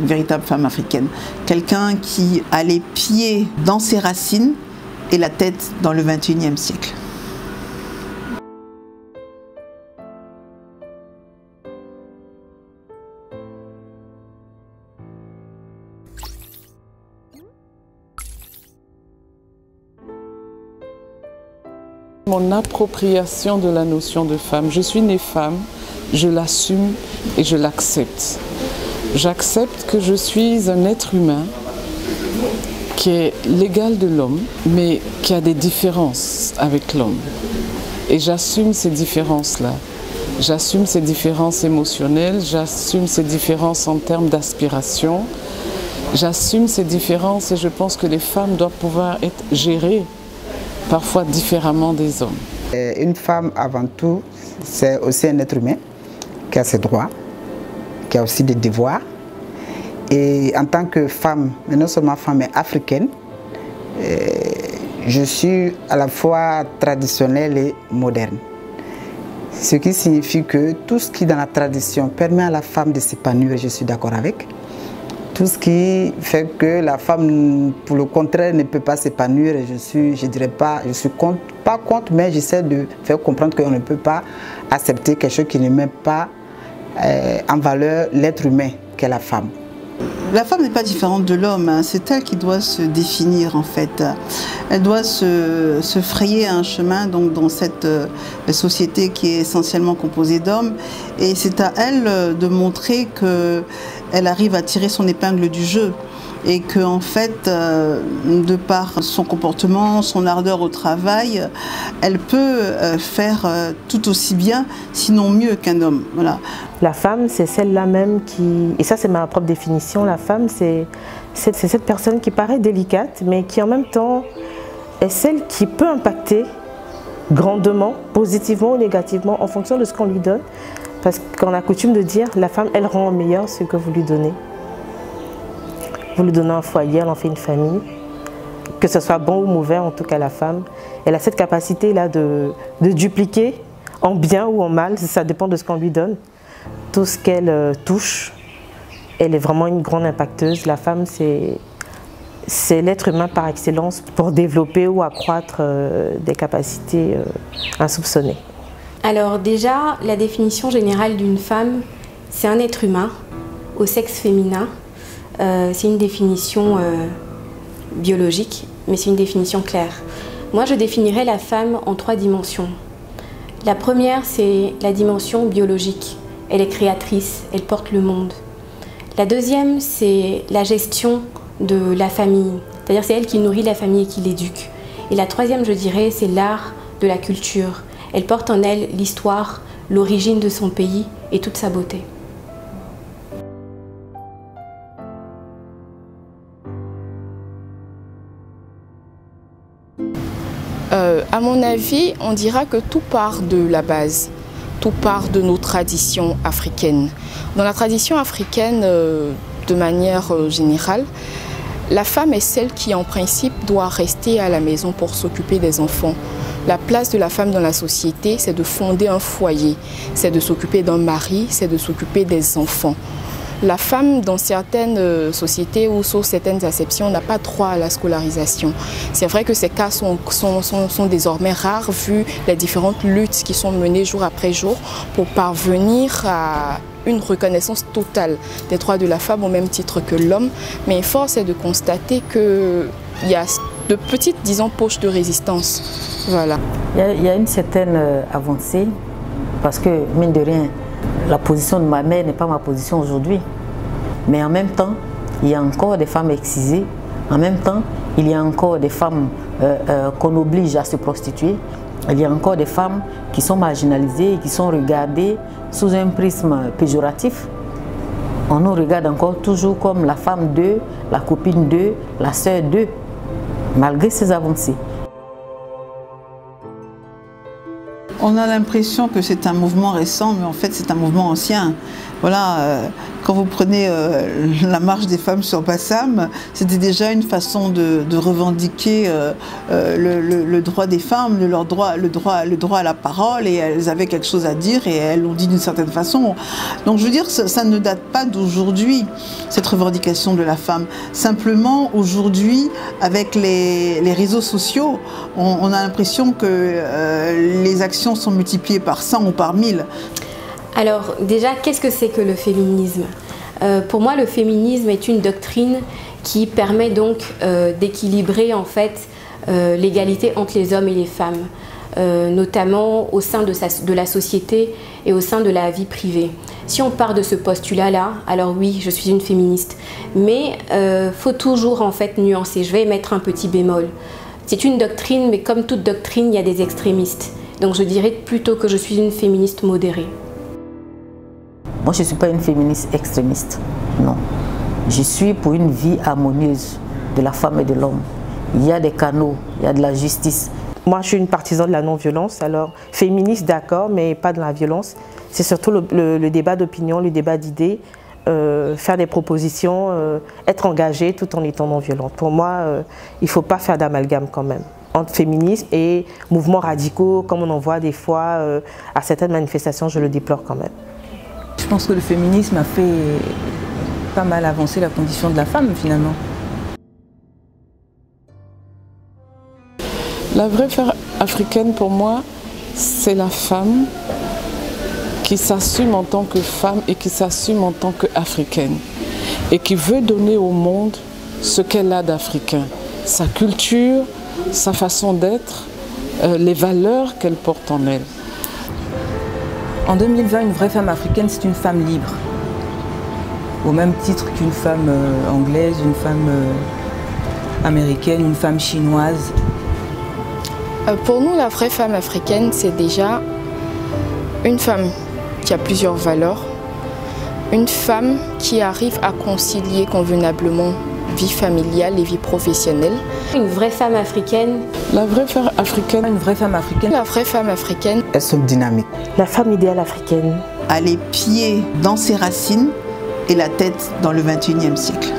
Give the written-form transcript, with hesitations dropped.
une véritable femme africaine. Quelqu'un qui a les pieds dans ses racines et la tête dans le XXIe siècle. Mon appropriation de la notion de femme. Je suis née femme, je l'assume et je l'accepte. J'accepte que je suis un être humain qui est l'égal de l'homme, mais qui a des différences avec l'homme. Et j'assume ces différences-là. J'assume ces différences émotionnelles, j'assume ces différences en termes d'aspiration. J'assume ces différences et je pense que les femmes doivent pouvoir être gérées parfois différemment des hommes. Une femme, avant tout, c'est aussi un être humain qui a ses droits, qui a aussi des devoirs. Et en tant que femme, mais non seulement femme, mais africaine, je suis à la fois traditionnelle et moderne. Ce qui signifie que tout ce qui dans la tradition permet à la femme de s'épanouir, je suis d'accord avec. Tout ce qui fait que la femme, pour le contraire, ne peut pas s'épanouir, je dirais pas, je suis pas contre, mais j'essaie de faire comprendre qu'on ne peut pas accepter quelque chose qui ne met pas en valeur l'être humain qu'est la femme. La femme n'est pas différente de l'homme, hein. C'est elle qui doit se définir en fait. Elle doit se frayer un chemin donc, dans cette société qui est essentiellement composée d'hommes. Et c'est à elle de montrer qu'elle arrive à tirer son épingle du jeu. Et qu'en fait, de par son comportement, son ardeur au travail, elle peut faire tout aussi bien, sinon mieux qu'un homme. Voilà. La femme, c'est celle-là même qui... Et ça, c'est ma propre définition. La femme, c'est cette personne qui paraît délicate, mais qui en même temps est celle qui peut impacter grandement, positivement ou négativement, en fonction de ce qu'on lui donne. Parce qu'on a coutume de dire, la femme, elle rend au meilleur ce que vous lui donnez. Vous lui donnez un foyer, elle en fait une famille. Que ce soit bon ou mauvais, en tout cas la femme, elle a cette capacité-là de dupliquer en bien ou en mal, ça dépend de ce qu'on lui donne. Tout ce qu'elle touche, elle est vraiment une grande impacteuse. La femme, c'est l'être humain par excellence pour développer ou accroître des capacités insoupçonnées. Alors déjà, la définition générale d'une femme, c'est un être humain au sexe féminin. C'est une définition biologique, mais c'est une définition claire. Moi, je définirais la femme en 3 dimensions. La première, c'est la dimension biologique. Elle est créatrice, elle porte le monde. La deuxième, c'est la gestion de la famille. C'est-à-dire c'est elle qui nourrit la famille et qui l'éduque. Et la troisième, je dirais, c'est l'art de la culture. Elle porte en elle l'histoire, l'origine de son pays et toute sa beauté. À mon avis, on dira que tout part de la base, tout part de nos traditions africaines. Dans la tradition africaine, de manière générale, la femme est celle qui, en principe, doit rester à la maison pour s'occuper des enfants. La place de la femme dans la société, c'est de fonder un foyer, c'est de s'occuper d'un mari, c'est de s'occuper des enfants. La femme, dans certaines sociétés ou sous certaines acceptions, n'a pas droit à la scolarisation. C'est vrai que ces cas sont désormais rares vu les différentes luttes qui sont menées jour après jour pour parvenir à une reconnaissance totale des droits de la femme au même titre que l'homme. Mais force est de constater qu'il y a de petites, disons, poches de résistance. Voilà. Il y a une certaine avancée parce que, mine de rien, la position de ma mère n'est pas ma position aujourd'hui. Mais en même temps, il y a encore des femmes excisées. En même temps, il y a encore des femmes qu'on oblige à se prostituer. Il y a encore des femmes qui sont marginalisées et qui sont regardées sous un prisme péjoratif. On nous regarde encore toujours comme la femme d'eux, la copine d'eux, la sœur d'eux, malgré ces avancées. On a l'impression que c'est un mouvement récent, mais en fait c'est un mouvement ancien. voilà, quand vous prenez la marche des femmes sur Bassam, c'était déjà une façon de revendiquer le droit des femmes, le droit à la parole, et elles avaient quelque chose à dire et elles l'ont dit d'une certaine façon. Donc je veux dire, ça ne date pas d'aujourd'hui, cette revendication de la femme. Simplement, aujourd'hui, avec les réseaux sociaux, on a l'impression que les actions sont multipliées par 100 ou par 1000. Alors déjà, qu'est-ce que c'est que le féminisme? Pour moi, le féminisme est une doctrine qui permet donc d'équilibrer en fait l'égalité entre les hommes et les femmes, notamment au sein de la société et au sein de la vie privée. Si on part de ce postulat-là, alors oui, je suis une féministe, mais faut toujours en fait nuancer. Je vais mettre un petit bémol. C'est une doctrine, mais comme toute doctrine, il y a des extrémistes. Donc je dirais plutôt que je suis une féministe modérée. Moi, je ne suis pas une féministe extrémiste, non. Je suis pour une vie harmonieuse de la femme et de l'homme. Il y a des canaux, il y a de la justice. Moi, je suis une partisane de la non-violence, alors féministe, d'accord, mais pas de la violence. C'est surtout le débat d'opinion, le débat d'idées, faire des propositions, être engagé tout en étant non-violente. Pour moi, il ne faut pas faire d'amalgame quand même entre féminisme et mouvements radicaux, comme on en voit des fois à certaines manifestations, je le déplore quand même. Je pense que le féminisme a fait pas mal avancer la condition de la femme finalement. La vraie femme africaine pour moi, c'est la femme qui s'assume en tant que femme et qui s'assume en tant qu'africaine et qui veut donner au monde ce qu'elle a d'africain, sa culture, sa façon d'être, les valeurs qu'elle porte en elle. En 2020, une vraie femme africaine, c'est une femme libre. Au même titre qu'une femme anglaise, une femme américaine, une femme chinoise. Pour nous, la vraie femme africaine, c'est déjà une femme qui a plusieurs valeurs, une femme qui arrive à concilier convenablement vie familiale et vie professionnelle. Une vraie femme africaine. La vraie femme africaine. Une vraie femme africaine. La vraie femme africaine. Elles sont dynamiques. La femme idéale africaine. A les pieds dans ses racines et la tête dans le XXIe siècle.